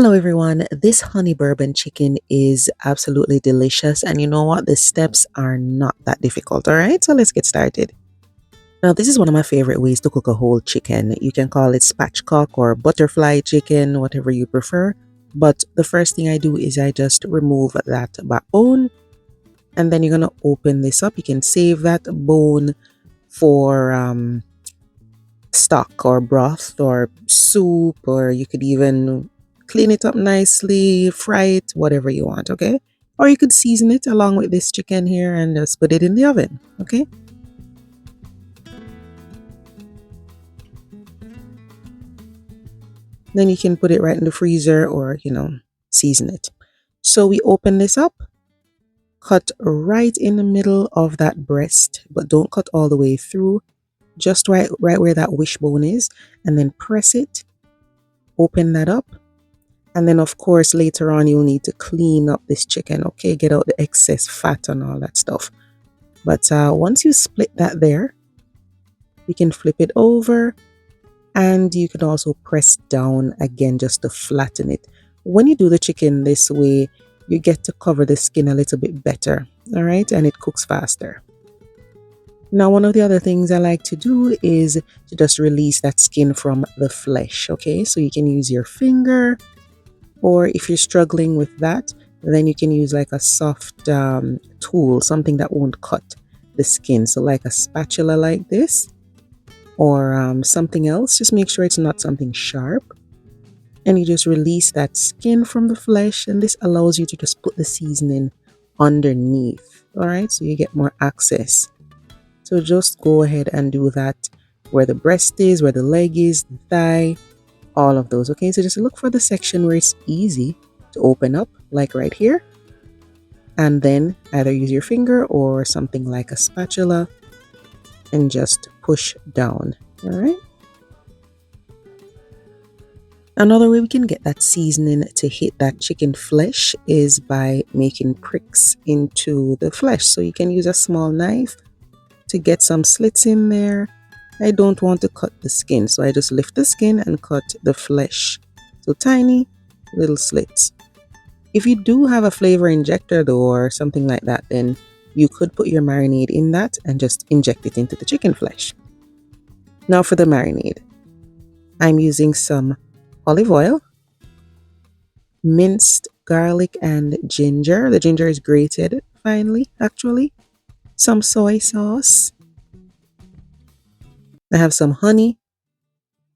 Hello everyone, this honey bourbon chicken is absolutely delicious, and you know what? The steps are not that difficult. All right, so let's get started. Now, this is one of my favorite ways to cook a whole chicken. You can call it spatchcock or butterfly chicken, whatever you prefer. But the first thing I do is I just remove that backbone, and then you're gonna open this up. You can save that bone for stock or broth or soup, or you could even clean it up nicely, fry it, whatever you want, okay? Or you could season it along with this chicken here and just put it in the oven, okay? Then you can put it right in the freezer or, season it. So we open this up, cut right in the middle of that breast, but don't cut all the way through, just right where that wishbone is, and then press it, open that up. And then, of course, later on, you'll need to clean up this chicken, okay? Get out the excess fat and all that stuff. But once you split that there, you can flip it over, and you can also press down again just to flatten it. When you do the chicken this way, you get to cover the skin a little bit better, all right? And it cooks faster. Now, one of the other things I like to do is to just release that skin from the flesh, okay? So you can use your finger, or if you're struggling with that, then you can use like a soft tool, something that won't cut the skin. So like a spatula like this, or something else. Just make sure it's not something sharp. And you just release that skin from the flesh, and this allows you to just put the seasoning underneath. All right, so you get more access. So just go ahead and do that where the breast is, where the leg is, the thigh, all of those. Okay, so just look for the section where it's easy to open up, like right here, and then either use your finger or something like a spatula and just push down. All right. Another way we can get that seasoning to hit that chicken flesh is by making pricks into the flesh. So you can use a small knife to get some slits in there. I don't want to cut the skin, so I just lift the skin and cut the flesh. So tiny little slits. If you do have a flavor injector though, or something like that, then you could put your marinade in that and just inject it into the chicken flesh. Now for the marinade, I'm using some olive oil, minced garlic and ginger. The ginger is grated finely, actually. Some soy sauce. I have some honey.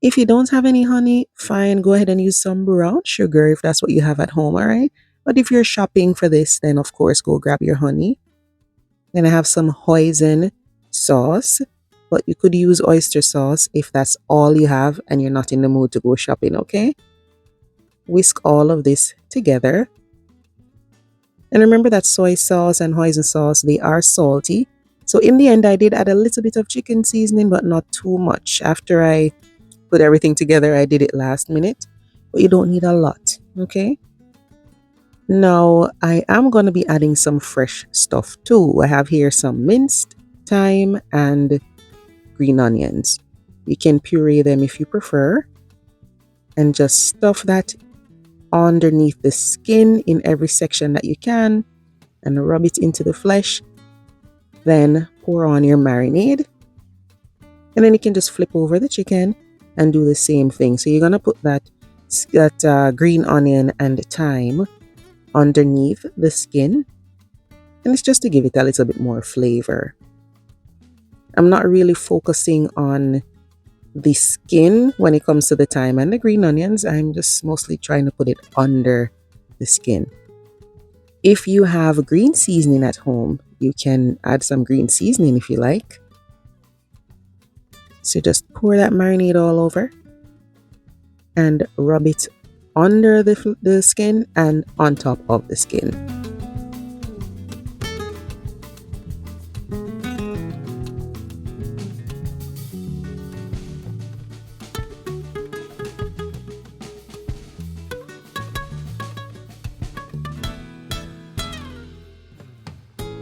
If you don't have any honey, fine, go ahead and use some brown sugar if that's what you have at home, all right? But if you're shopping for this, then of course go grab your honey. Then I have some hoisin sauce, but you could use oyster sauce if that's all you have and you're not in the mood to go shopping, okay? Whisk all of this together. And remember that soy sauce and hoisin sauce, they are salty. So in the end, I did add a little bit of chicken seasoning, but not too much. After I put everything together, I did it last minute, but you don't need a lot, okay? Now, I am going to be adding some fresh stuff too. I have here some minced, thyme, and green onions. You can puree them if you prefer, and just stuff that underneath the skin in every section that you can, and rub it into the flesh. Then pour on your marinade, and then you can just flip over the chicken and do the same thing. So you're gonna put that green onion and thyme underneath the skin, and it's just to give it a little bit more flavor. I'm not really focusing on the skin when it comes to the thyme and the green onions. I'm just mostly trying to put it under the skin. If you have green seasoning at home, you can add some green seasoning if you like. So just pour that marinade all over and rub it under the skin and on top of the skin.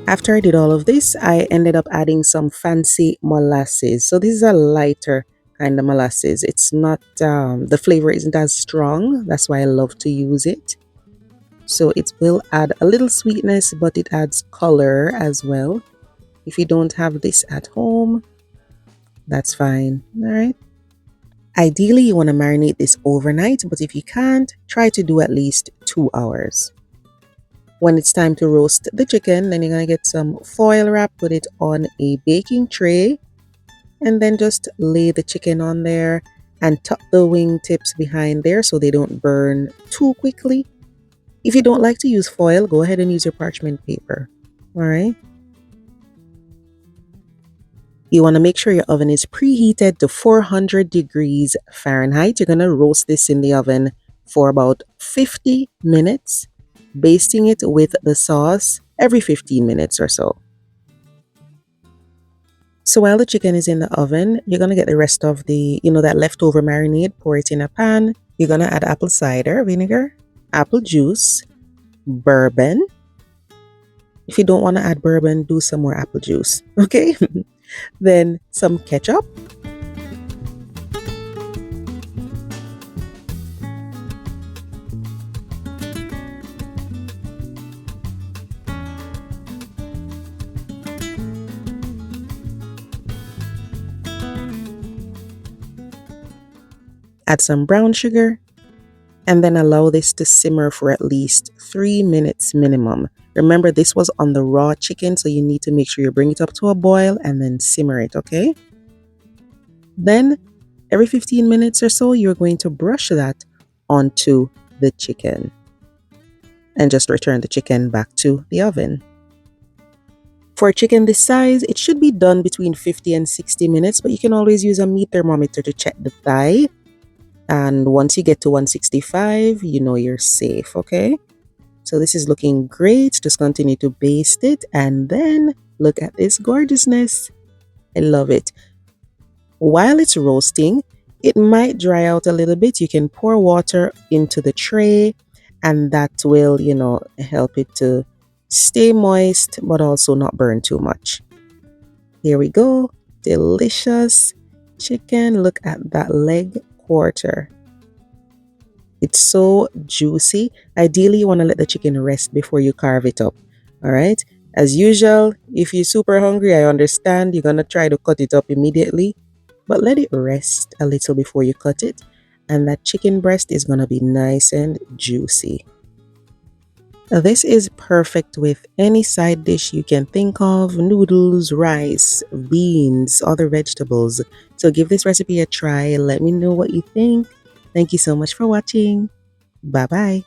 After I did all of this, I ended up adding some fancy molasses. So this is a lighter and the molasses. It's not, the flavor isn't as strong. That's why I love to use it. So it will add a little sweetness, but it adds color as well. If you don't have this at home, that's fine. All right. Ideally, you want to marinate this overnight, but if you can't, try to do at least 2 hours. When it's time to roast the chicken, then you're going to get some foil wrap, put it on a baking tray, and then just lay the chicken on there and tuck the wing tips behind there so they don't burn too quickly. If you don't like to use foil, go ahead and use your parchment paper. All right. You want to make sure your oven is preheated to 400 degrees Fahrenheit. You're going to roast this in the oven for about 50 minutes, basting it with the sauce every 15 minutes or so. So while the chicken is in the oven, you're going to get the rest of the, that leftover marinade, pour it in a pan. You're going to add apple cider vinegar, apple juice, bourbon. If you don't want to add bourbon, do some more apple juice, okay? Then some ketchup. Add some brown sugar, and then allow this to simmer for at least 3 minutes minimum. Remember, this was on the raw chicken, so you need to make sure you bring it up to a boil and then simmer it, okay? Then, every 15 minutes or so, you're going to brush that onto the chicken and just return the chicken back to the oven. For a chicken this size, it should be done between 50 and 60 minutes, but you can always use a meat thermometer to check the thigh. And once you get to 165, you know you're safe, okay? So this is looking great. Just continue to baste it, and then look at this gorgeousness. I love it. While it's roasting, it might dry out a little bit. You can pour water into the tray, and that will, help it to stay moist, but also not burn too much. Here we go. Delicious chicken. Look at that leg quarter. It's so juicy. Ideally, you want to let the chicken rest before you carve it up. All right. As usual, if you're super hungry, I understand you're going to try to cut it up immediately, but let it rest a little before you cut it. And that chicken breast is going to be nice and juicy. This is perfect with any side dish you can think of: noodles, rice, beans, other vegetables. So give this recipe a try. Let me know what you think. Thank you so much for watching. Bye bye.